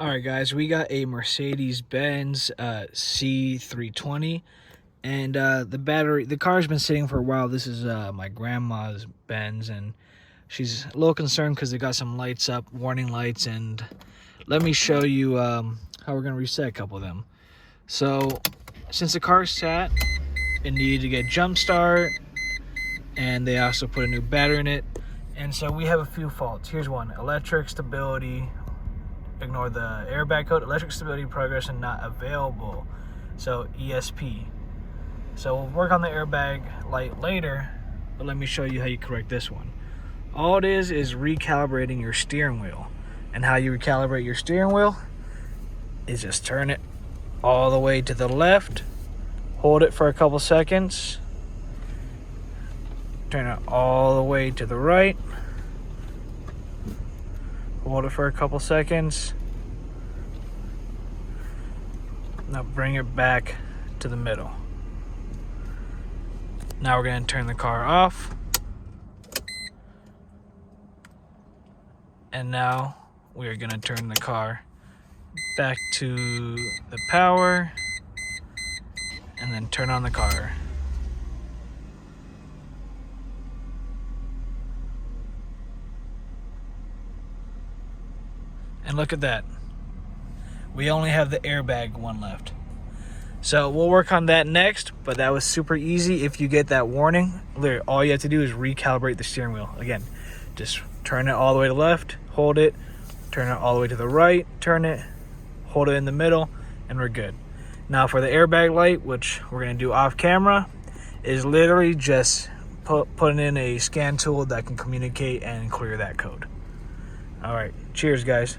All right, guys, we got a Mercedes-Benz C320, and the car's been sitting for a while. This is my grandma's Benz, and she's a little concerned because it got some lights up, warning lights, and let me show you how we're gonna reset a couple of them. So, since the car sat, it needed to get jump start, and they also put a new battery in it, and so we have a few faults. Here's one: electric stability. Ignore the airbag code, electric stability progression not available, so ESP. So we'll work on the airbag light later, but let me show you how you correct this one. All it is recalibrating your steering wheel, and how you recalibrate your steering wheel is just turn it all the way to the left, hold it for a couple seconds, turn it all the way to the right, hold it for a couple seconds. Now bring it back to the middle. Now we're going to turn the car off. And now we are going to turn the car back to the power and then turn on the car. And look at that. We only have the airbag one left. So we'll work on that next, but that was super easy. If you get that warning, literally all you have to do is recalibrate the steering wheel. Again, just turn it all the way to the left, hold it, turn it all the way to the right, turn it, hold it in the middle, and we're good. Now for the airbag light, which we're gonna do off camera, is literally just putting in a scan tool that can communicate and clear that code. All right, cheers guys.